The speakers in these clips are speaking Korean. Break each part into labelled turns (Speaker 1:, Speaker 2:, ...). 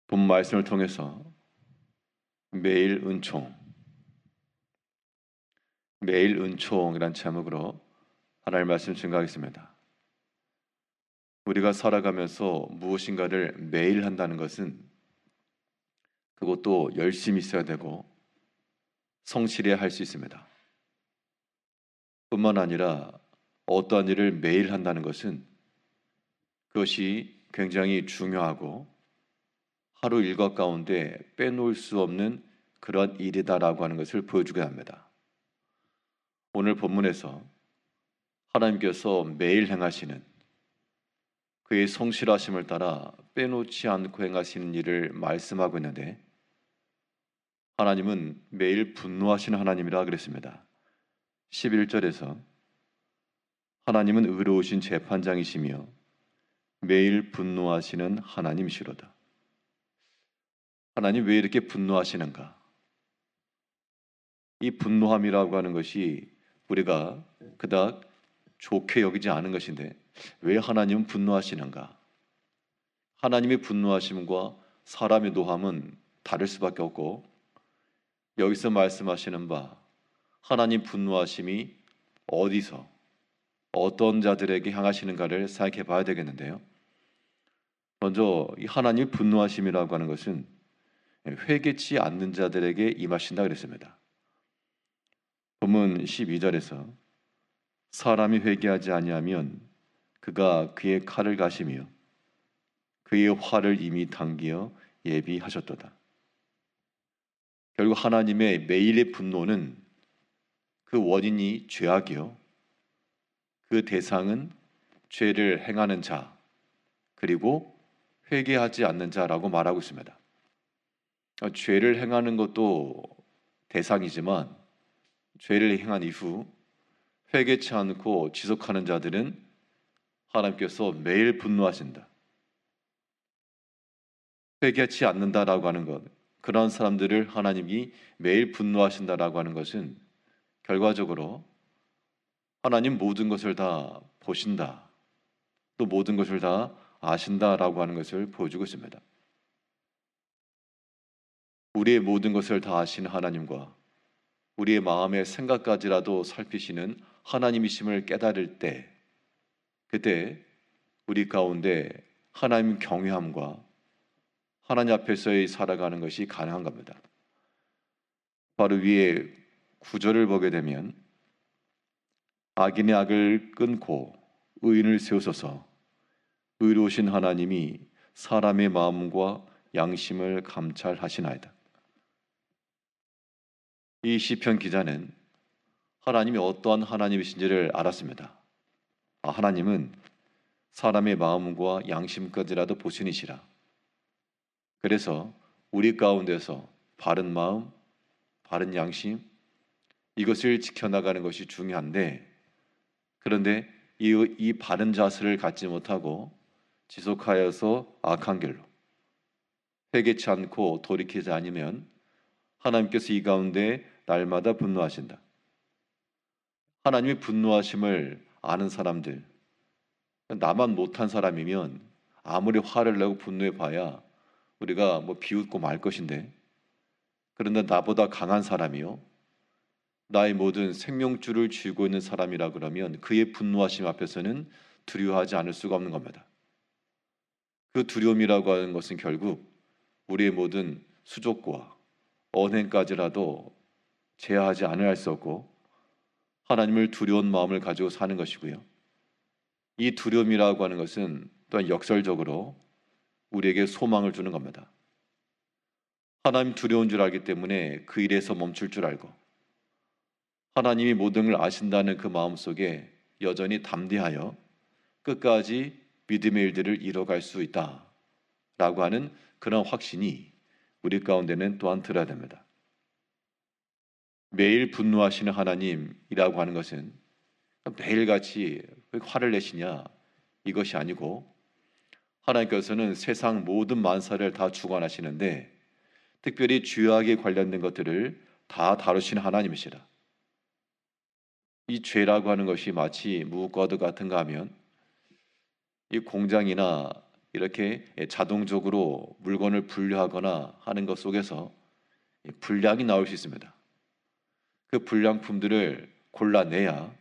Speaker 1: 본 말씀을 통해서 매일 은총, 매일 은총이란 제목으로 하나님의 말씀 증거하겠습니다. 우리가 살아가면서 무엇인가를 매일 한다는 것은 그것도 열심히 있어야 되고 성실해야 할 수 있습니다. 뿐만 아니라 어떠한 일을 매일 한다는 것은 그것이 굉장히 중요하고 하루 일과 가운데 빼놓을 수 없는 그런 일이다라고 하는 것을 보여주게 합니다. 오늘 본문에서 하나님께서 매일 행하시는 그의 성실하심을 따라 빼놓지 않고 행하시는 일을 말씀하고 있는데, 하나님은 매일 분노하시는 하나님이라 그랬습니다. 11절에서 하나님은 의로우신 재판장이시며 매일 분노하시는 하나님이시로다. 하나님 왜 이렇게 분노하시는가? 이 분노함이라고 하는 것이 우리가 그닥 좋게 여기지 않은 것인데 왜 하나님은 분노하시는가? 하나님의 분노하심과 사람의 노함은 다를 수밖에 없고, 여기서 말씀하시는 바 하나님 분노하심이 어디서 어떤 자들에게 향하시는가를 생각해 봐야 되겠는데요. 먼저 이 하나님 분노하심이라고 하는 것은 회개치 않는 자들에게 임하신다 그랬습니다. 본문 12절에서 사람이 회개하지 아니하면 그가 그의 칼을 가시며 그의 활을 이미 당기어 예비하셨도다. 결국 하나님의 매일의 분노는 그 원인이 죄악이요, 그 대상은 죄를 행하는 자 그리고 회개하지 않는 자라고 말하고 있습니다. 죄를 행하는 것도 대상이지만 죄를 행한 이후 회개치 않고 지속하는 자들은 하나님께서 매일 분노하신다. 회개치 않는다라고 하는 것, 그런 사람들을 하나님이 매일 분노하신다라고 하는 것은 결과적으로 하나님 모든 것을 다 보신다, 또 모든 것을 다 아신다라고 하는 것을 보여주고 있습니다. 우리의 모든 것을 다 아시는 하나님과 우리의 마음의 생각까지라도 살피시는 하나님이심을 깨달을 때, 그때 우리 가운데 하나님 경외함과 하나님 앞에서의 살아가는 것이 가능한 겁니다. 바로 위에 구절을 보게 되면 악인의 악을 끊고 의인을 세우소서, 의로우신 하나님이 사람의 마음과 양심을 감찰하시나이다. 이 시편 기자는 하나님이 어떠한 하나님이신지를 알았습니다. 하나님은 사람의 마음과 양심까지라도 보시니시라. 그래서 우리 가운데서 바른 마음, 바른 양심, 이것을 지켜나가는 것이 중요한데, 그런데 이 바른 자세를 갖지 못하고 지속하여서 악한 길로 회개치 않고 돌이키지 않으면 하나님께서 이 가운데 날마다 분노하신다. 하나님의 분노하심을 아는 사람들, 나만 못한 사람이면 아무리 화를 내고 분노해 봐야 우리가 비웃고 말 것인데, 그런데 나보다 강한 사람이요, 나의 모든 생명줄을 쥐고 있는 사람이라 그러면 그의 분노하심 앞에서는 두려워하지 않을 수가 없는 겁니다. 그 두려움이라고 하는 것은 결국 우리의 모든 수족과 언행까지라도 제어하지 않을 수 없고 하나님을 두려운 마음을 가지고 사는 것이고요. 이 두려움이라고 하는 것은 또한 역설적으로 우리에게 소망을 주는 겁니다. 하나님 두려운 줄 알기 때문에 그 일에서 멈출 줄 알고, 하나님이 모든 걸 아신다는 그 마음속에 여전히 담대하여 끝까지 믿음의 일들을 이뤄갈 수 있다라고 하는 그런 확신이 우리 가운데는 또한 들어야 됩니다. 매일 분노하시는 하나님이라고 하는 것은 매일같이 화를 내시냐, 이것이 아니고, 하나님께서는 세상 모든 만사를 다 주관하시는데 특별히 죄악에 관련된 것들을 다 다루시는 하나님이시라. 이 죄라고 하는 것이 마치 무엇과도 같은가 하면 이 공장이나 이렇게 자동적으로 물건을 분류하거나 하는 것 속에서 불량이 나올 수 있습니다. 그 불량품들을 골라내야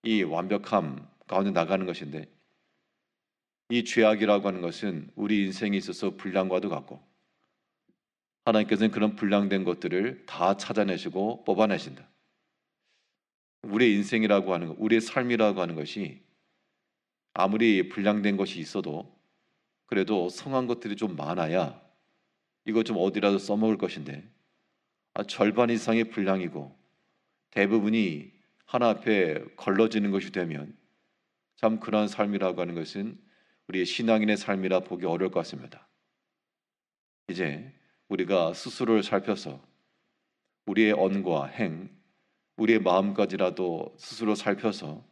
Speaker 1: 이 완벽함 가운데 나가는 것인데, 이 죄악이라고 하는 것은 우리 인생에 있어서 불량과도 같고, 하나님께서는 그런 불량된 것들을 다 찾아내시고 뽑아내신다. 우리의 인생이라고 하는 것, 우리의 삶이라고 하는 것이 아무리 불량된 것이 있어도 그래도 성한 것들이 좀 많아야 이거 좀 어디라도 써먹을 것인데, 절반 이상의 불량이고 대부분이 하나 앞에 걸러지는 것이 되면 참 그러한 삶이라고 하는 것은 우리의 신앙인의 삶이라 보기 어려울 것 같습니다. 이제 우리가 스스로를 살펴서 우리의 언과 행, 우리의 마음까지라도 스스로 살펴서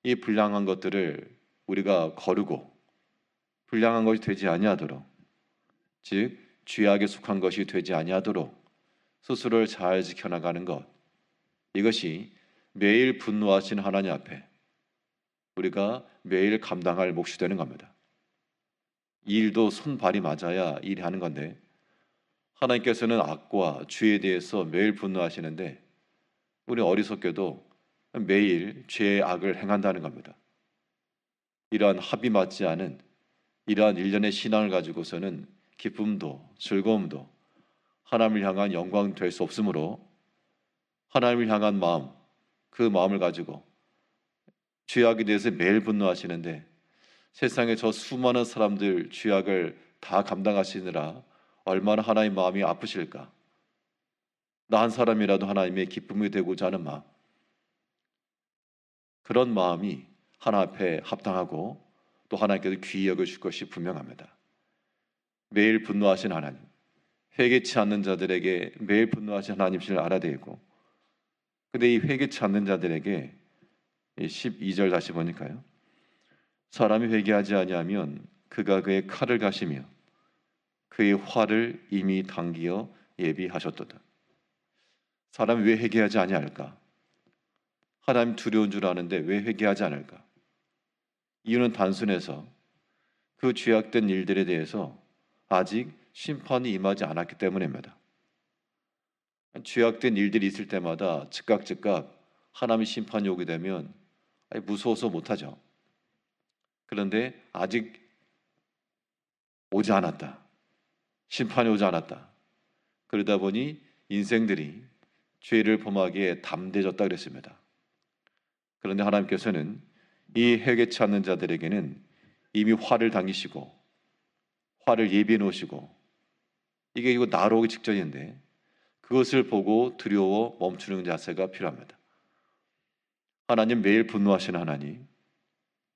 Speaker 1: 이 불량한 것들을 우리가 거르고 불량한 것이 되지 아니하도록, 즉 죄악에 속한 것이 되지 아니하도록 스스로를 잘 지켜나가는 것, 이것이 매일 분노하신 하나님 앞에 우리가 매일 감당할 몫이 되는 겁니다. 이 일도 손발이 맞아야 일이 하는 건데, 하나님께서는 악과 죄에 대해서 매일 분노하시는데 우리 어리석게도 매일 죄의 악을 행한다는 겁니다. 이러한 합이 맞지 않은 이러한 일련의 신앙을 가지고서는 기쁨도 즐거움도 하나님을 향한 영광 될 수 없으므로, 하나님을 향한 마음, 그 마음을 가지고 죄악에 대해서 매일 분노하시는데 세상에 저 수많은 사람들 죄악을 다 감당하시느라 얼마나 하나님의 마음이 아프실까. 나 한 사람이라도 하나님의 기쁨이 되고자 하는 마음, 그런 마음이 하나 앞에 합당하고 또 하나님께서 귀히 여겨줄 것이 분명합니다. 매일 분노하신 하나님, 회개치 않는 자들에게 매일 분노하신 하나님을 알아야 되고, 근데 이 회개치 않는 자들에게 12절 다시 보니까요, 사람이 회개하지 아니하면 그가 그의 칼을 가시며 그의 활을 이미 당기어 예비하셨도다. 사람이 왜 회개하지 아니할까? 하나님 두려운 줄 아는데 왜 회개하지 않을까? 이유는 단순해서 그 죄악된 일들에 대해서 아직 심판이 임하지 않았기 때문입니다. 죄악된 일들이 있을 때마다 즉각 하나님의 심판이 오게 되면 무서워서 못하죠. 그런데 아직 오지 않았다, 심판이 오지 않았다, 그러다 보니 인생들이 죄를 범하기에 담대해졌다 그랬습니다. 그런데 하나님께서는 이 회개치 않는 자들에게는 이미 활을 당기시고 활을 예비해 놓으시고, 이거 날아오기 직전인데 그것을 보고 두려워 멈추는 자세가 필요합니다. 하나님 매일 분노하시는 하나님,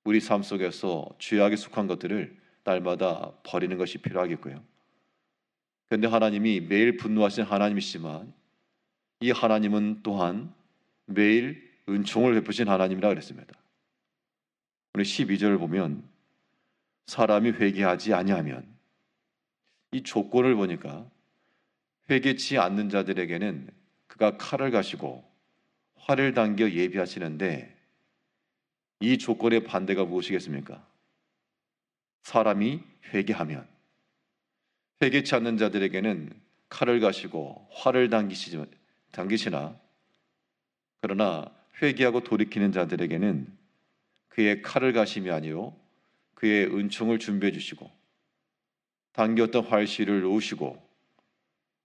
Speaker 1: 우리 삶 속에서 죄악에 속한 것들을 날마다 버리는 것이 필요하겠고요. 그런데 하나님이 매일 분노하시는 하나님이시지만 이 하나님은 또한 매일 은총을 베푸신 하나님이라 그랬습니다. 오늘 12절을 보면 사람이 회개하지 아니하면, 이 조건을 보니까 회개치 않는 자들에게는 그가 칼을 가시고 활을 당겨 예비하시는데, 이 조건의 반대가 무엇이겠습니까? 사람이 회개하면, 회개치 않는 자들에게는 칼을 가시고 활을 당기시나, 그러나 회개하고 돌이키는 자들에게는 그의 칼을 가심이 아니요 그의 은총을 준비해 주시고 당겼던 활실을 놓으시고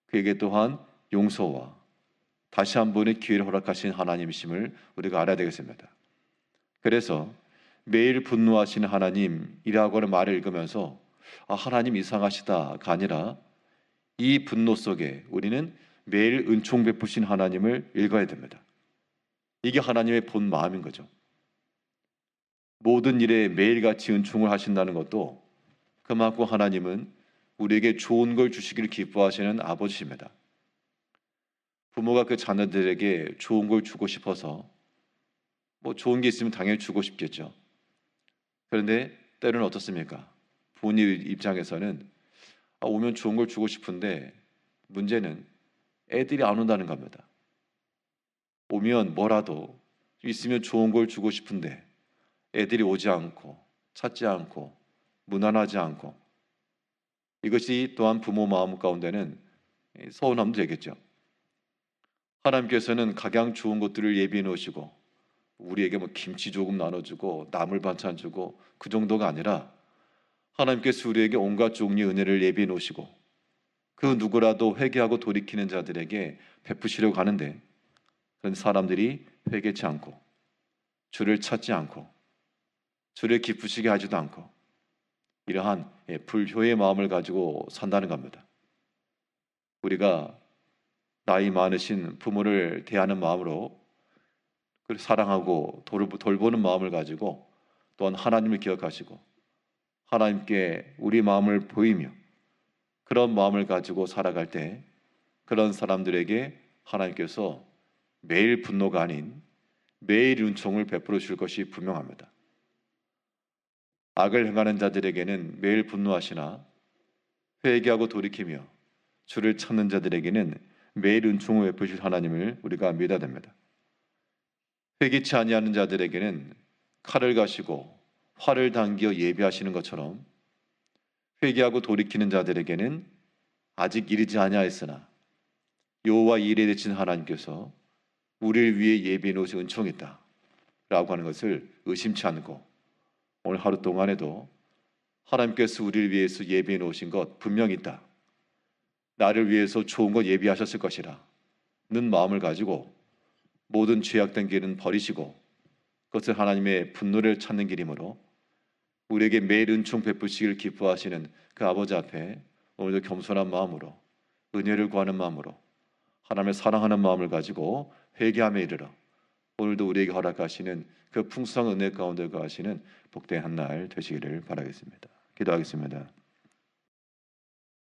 Speaker 1: 그에게 또한 용서와 다시 한 번의 기회를 허락하신 하나님이심을 우리가 알아야 되겠습니다. 그래서 매일 분노하시는 하나님이라고 하는 말을 읽으면서 하나님 이상하시다가 아니라, 이 분노 속에 우리는 매일 은총 베푸신 하나님을 읽어야 됩니다. 이게 하나님의 본 마음인 거죠. 모든 일에 매일같이 은총을 하신다는 것도 그만큼 하나님은 우리에게 좋은 걸 주시기를 기뻐하시는 아버지십니다. 부모가 그 자녀들에게 좋은 걸 주고 싶어서 좋은 게 있으면 당연히 주고 싶겠죠. 그런데 때로는 어떻습니까? 부모님 입장에서는 오면 좋은 걸 주고 싶은데 문제는 애들이 안 온다는 겁니다. 오면 뭐라도 있으면 좋은 걸 주고 싶은데 애들이 오지 않고 찾지 않고 무난하지 않고, 이것이 또한 부모 마음 가운데는 서운함도 되겠죠. 하나님께서는 각양 좋은 것들을 예비해 놓으시고 우리에게 뭐 김치 조금 나눠주고 나물 반찬 주고 그 정도가 아니라, 하나님께서 우리에게 온갖 종류의 은혜를 예비해 놓으시고 그 누구라도 회개하고 돌이키는 자들에게 베푸시려고 하는데, 그런 사람들이 회개치 않고 주를 찾지 않고 주를 기쁘시게 하지도 않고 이러한 불효의 마음을 가지고 산다는 겁니다. 우리가 나이 많으신 부모를 대하는 마음으로 사랑하고 돌보는 마음을 가지고, 또한 하나님을 기억하시고 하나님께 우리 마음을 보이며 그런 마음을 가지고 살아갈 때, 그런 사람들에게 하나님께서 매일 분노가 아닌 매일 은총을 베풀어 줄 것이 분명합니다. 악을 행하는 자들에게는 매일 분노하시나 회개하고 돌이키며 주를 찾는 자들에게는 매일 은총을 베푸실 하나님을 우리가 믿어야 됩니다. 회개치 아니하는 자들에게는 칼을 가시고 활을 당겨 예비하시는 것처럼, 회개하고 돌이키는 자들에게는 아직 이르지 아니하였으나 여호와 일에 대신 하나님께서 우리를 위해 예비해 놓으신 은총이 있다 라고 하는 것을 의심치 않고, 오늘 하루 동안에도 하나님께서 우리를 위해서 예비해 놓으신 것 분명히 있다, 나를 위해서 좋은 것 예비하셨을 것이라 는 마음을 가지고 모든 죄악된 길은 버리시고 그것을 하나님의 분노를 찾는 길이므로, 우리에게 매일 은총 베푸시길 기뻐하시는 그 아버지 앞에 오늘도 겸손한 마음으로, 은혜를 구하는 마음으로, 하나님을 사랑하는 마음을 가지고 회개함에 이르러 오늘도 우리에게 허락하시는 그 풍성한 은혜 가운데 거하시는 복된 한 날 되시기를 바라겠습니다. 기도하겠습니다.